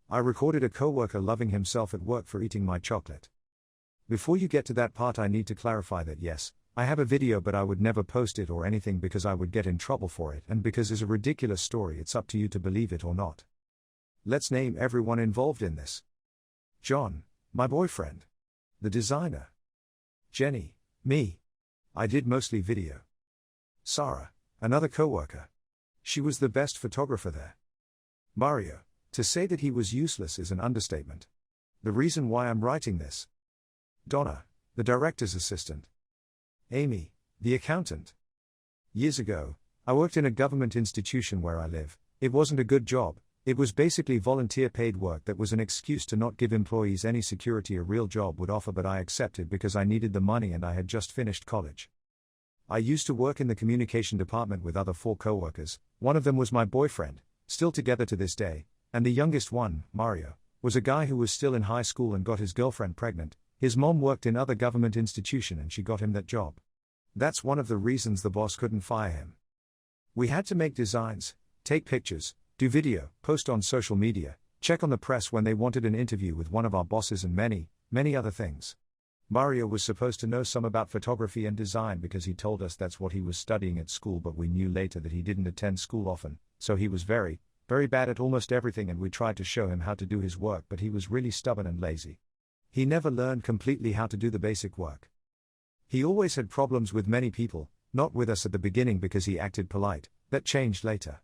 I recorded a coworker loving himself at work for eating my chocolate. Before you get to that part, I need to clarify that yes, I have a video, but I would never post it or anything because I would get in trouble for it, and because it's a ridiculous story. It's up to you to believe it or not. Let's name everyone involved in this. John, my boyfriend. The designer. Jenny, me. I did mostly video. Sarah, another coworker. She was the best photographer there. Mario, to say that he was useless is an understatement. The reason why I'm writing this. Donna, the director's assistant. Amy, the accountant. Years ago, I worked in a government institution where I live. It wasn't a good job. It was basically volunteer paid work that was an excuse to not give employees any security a real job would offer, but I accepted because I needed the money and I had just finished college. I used to work in the communication department with other 4 coworkers. One of them was my boyfriend, still together to this day, and the youngest one, Mario, was a guy who was still in high school and got his girlfriend pregnant. His mom worked in other government institution and she got him that job. That's one of the reasons the boss couldn't fire him. We had to make designs, take pictures, do video, post on social media, check on the press when they wanted an interview with one of our bosses, and many, many other things. Mario was supposed to know some about photography and design because he told us that's what he was studying at school, but we knew later that he didn't attend school often, so he was very, very bad at almost everything, and we tried to show him how to do his work, but he was really stubborn and lazy. He never learned completely how to do the basic work. He always had problems with many people, not with us at the beginning because he acted polite. That changed later.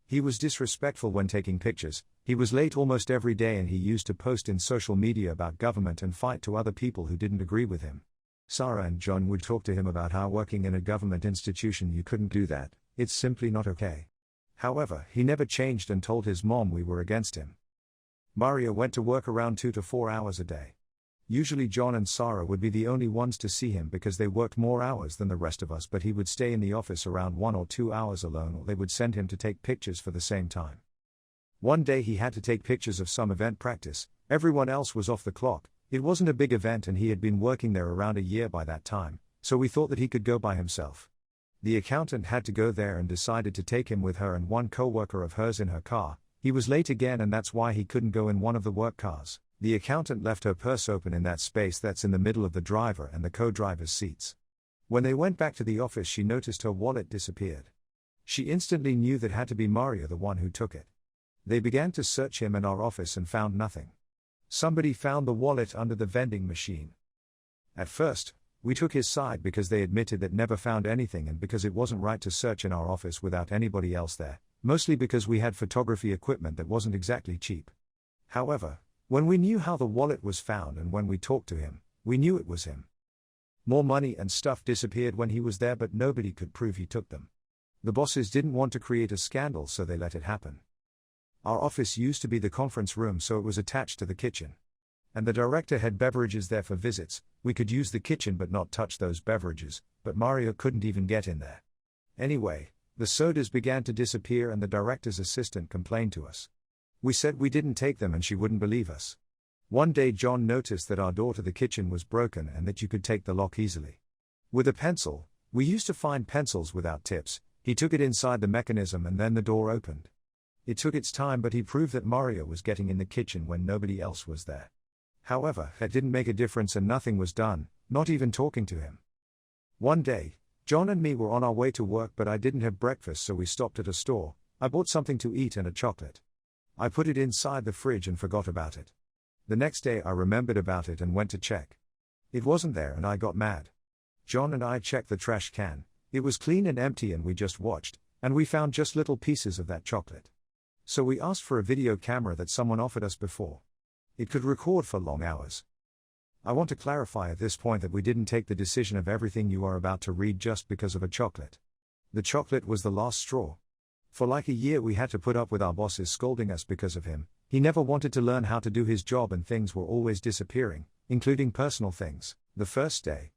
He was disrespectful when taking pictures, he was late almost every day, and he used to post in social media about government and fight to other people who didn't agree with him. Sarah and John would talk to him about how working in a government institution you couldn't do that, it's simply not okay. However, he never changed and told his mom we were against him. Mario went to work around 2 to 4 hours a day. Usually John and Sarah would be the only ones to see him because they worked more hours than the rest of us, but he would stay in the office around 1 or 2 hours alone, or they would send him to take pictures for the same time. One day he had to take pictures of some event practice. Everyone else was off the clock. It wasn't a big event and he had been working there around a year by that time, so we thought that he could go by himself. The accountant had to go there and decided to take him with her and one coworker of hers in her car. He was late again and that's why he couldn't go in one of the work cars. The accountant left her purse open in that space that's in the middle of the driver and the co-driver's seats. When they went back to the office, she noticed her wallet disappeared. She instantly knew that had to be Mario, the one who took it. They began to search him and our office and found nothing. Somebody found the wallet under the vending machine. At first, we took his side because they admitted that never found anything and because it wasn't right to search in our office without anybody else there, mostly because we had photography equipment that wasn't exactly cheap. However, when we knew how the wallet was found and when we talked to him, we knew it was him. More money and stuff disappeared when he was there, but nobody could prove he took them. The bosses didn't want to create a scandal, so they let it happen. Our office used to be the conference room, so it was attached to the kitchen. And the director had beverages there for visits. We could use the kitchen but not touch those beverages, but Mario couldn't even get in there. Anyway, the sodas began to disappear and the director's assistant complained to us. We said we didn't take them and she wouldn't believe us. One day John noticed that our door to the kitchen was broken and that you could take the lock easily. With a pencil, we used to find pencils without tips, he took it inside the mechanism and then the door opened. It took its time, but he proved that Mario was getting in the kitchen when nobody else was there. However, that didn't make a difference and nothing was done, not even talking to him. One day, John and me were on our way to work, but I didn't have breakfast, so we stopped at a store. I bought something to eat and a chocolate. I put it inside the fridge and forgot about it. The next day I remembered about it and went to check. It wasn't there and I got mad. John and I checked the trash can. It was clean and empty and we just watched, and we found just little pieces of that chocolate. So we asked for a video camera that someone offered us before. It could record for long hours. I want to clarify at this point that we didn't take the decision of everything you are about to read just because of a chocolate. The chocolate was the last straw. For like a year we had to put up with our bosses scolding us because of him. He never wanted to learn how to do his job and things were always disappearing, including personal things. The first day,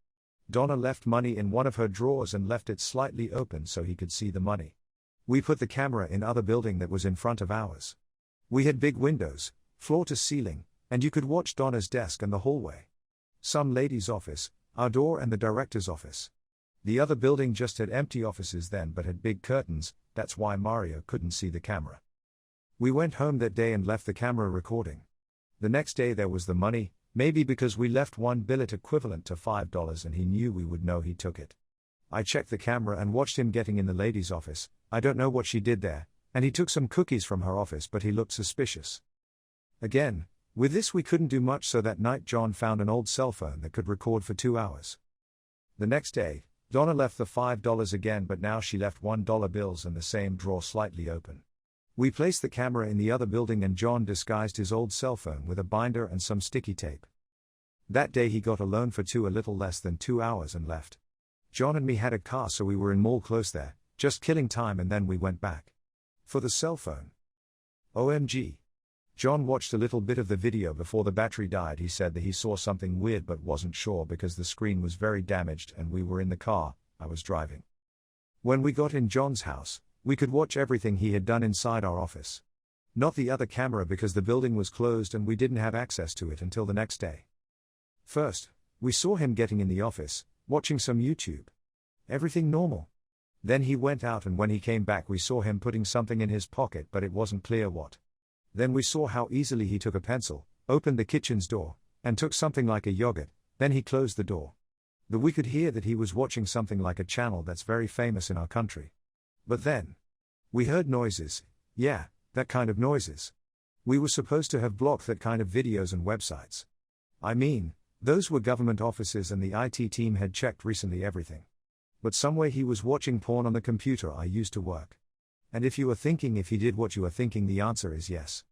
Donna left money in one of her drawers and left it slightly open so he could see the money. We put the camera in other building that was in front of ours. We had big windows, floor to ceiling, and you could watch Donna's desk and the hallway. Some lady's office, our door and the director's office. The other building just had empty offices then but had big curtains, that's why Mario couldn't see the camera. We went home that day and left the camera recording. The next day there was the money, maybe because we left one billet equivalent to $5 and he knew we would know he took it. I checked the camera and watched him getting in the lady's office. I don't know what she did there, and he took some cookies from her office, but he looked suspicious. Again, with this we couldn't do much, so that night John found an old cell phone that could record for 2 hours. The next day, Donna left the $5 again, but now she left $1 bills in the same drawer slightly open. We placed the camera in the other building and John disguised his old cell phone with a binder and some sticky tape. That day he got a loan for a little less than 2 hours and left. John and me had a car, so we were in mall close there, just killing time, and then we went back. For the cell phone. OMG. John watched a little bit of the video before the battery died. He said that he saw something weird but wasn't sure because the screen was very damaged and we were in the car I was driving. When we got in John's house, we could watch everything he had done inside our office. Not the other camera because the building was closed and we didn't have access to it until the next day. First, we saw him getting in the office, watching some YouTube. Everything normal. Then he went out, and when he came back we saw him putting something in his pocket, but it wasn't clear what. Then we saw how easily he took a pencil, opened the kitchen's door, and took something like a yogurt, then he closed the door. We could hear that he was watching something like a channel that's very famous in our country. But then, we heard noises, yeah, that kind of noises. We were supposed to have blocked that kind of videos and websites. I mean, those were government offices and the IT team had checked recently everything. But some way he was watching porn on the computer I used to work. And if you are thinking if he did what you are thinking, the answer is yes.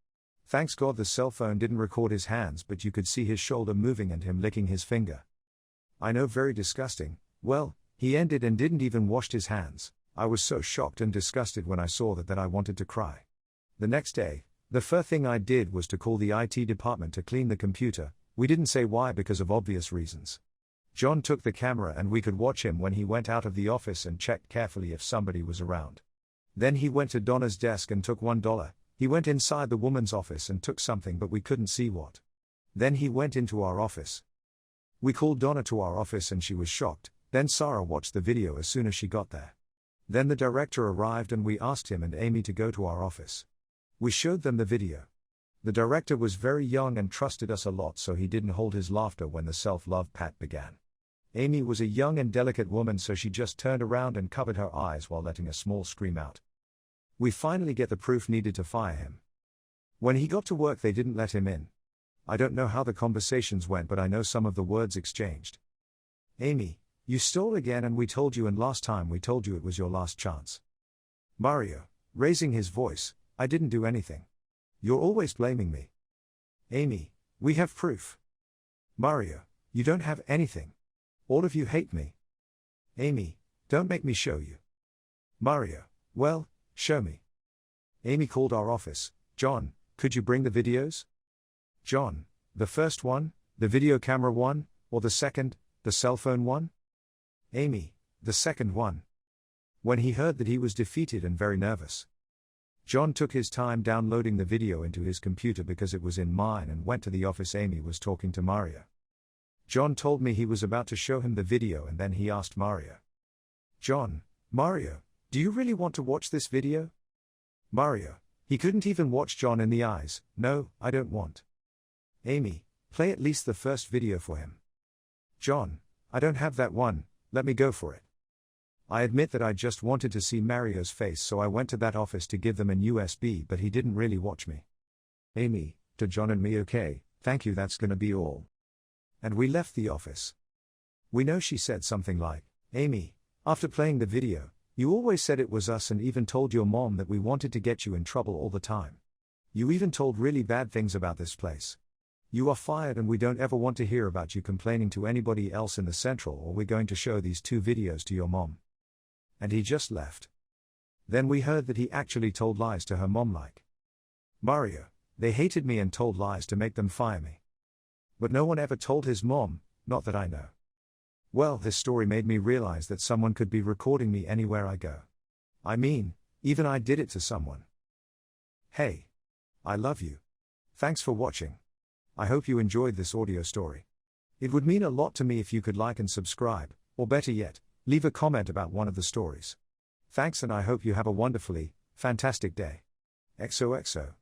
Thanks God the cell phone didn't record his hands, but you could see his shoulder moving and him licking his finger. I know, very disgusting. Well, he ended and didn't even wash his hands. I was so shocked and disgusted when I saw that I wanted to cry. The next day, the first thing I did was to call the IT department to clean the computer. We didn't say why because of obvious reasons. John took the camera and we could watch him when he went out of the office and checked carefully if somebody was around. Then he went to Donna's desk and took $1. He went inside the woman's office and took something, but we couldn't see what. Then he went into our office. We called Donna to our office and she was shocked. Then Sarah watched the video as soon as she got there. Then the director arrived and we asked him and Amy to go to our office. We showed them the video. The director was very young and trusted us a lot, so he didn't hold his laughter when the self-love pat began. Amy was a young and delicate woman, so she just turned around and covered her eyes while letting a small scream out. We finally get the proof needed to fire him. When he got to work they didn't let him in. I don't know how the conversations went, but I know some of the words exchanged. Amy, you stole again and we told you, and last time we told you it was your last chance. Mario, raising his voice, I didn't do anything. You're always blaming me. Amy, we have proof. Mario, you don't have anything. All of you hate me. Amy, don't make me show you. Mario, well, show me. Amy called our office. John, could you bring the videos? John, the first one, the video camera one, or the second, the cell phone one? Amy, the second one. When he heard that he was defeated and very nervous. John took his time downloading the video into his computer because it was in mine and went to the office. Amy was talking to Mario. John told me he was about to show him the video and then he asked Mario. John, Mario, do you really want to watch this video? Mario, he couldn't even watch John in the eyes. No, I don't want. Amy, play at least the first video for him. John, I don't have that one, let me go for it. I admit that I just wanted to see Mario's face, so I went to that office to give them an USB, but he didn't really watch me. Amy, to John and me, okay, thank you, that's gonna be all. And we left the office. We know she said something like, Amy, after playing the video, you always said it was us and even told your mom that we wanted to get you in trouble all the time. You even told really bad things about this place. You are fired and we don't ever want to hear about you complaining to anybody else in the central, or we're going to show these 2 videos to your mom. And he just left. Then we heard that he actually told lies to her mom, like, Mario, they hated me and told lies to make them fire me. But no one ever told his mom, not that I know. Well, this story made me realize that someone could be recording me anywhere I go. I mean, even I did it to someone. Hey. I love you. Thanks for watching. I hope you enjoyed this audio story. It would mean a lot to me if you could like and subscribe, or better yet, leave a comment about one of the stories. Thanks, and I hope you have a wonderfully fantastic day. XOXO.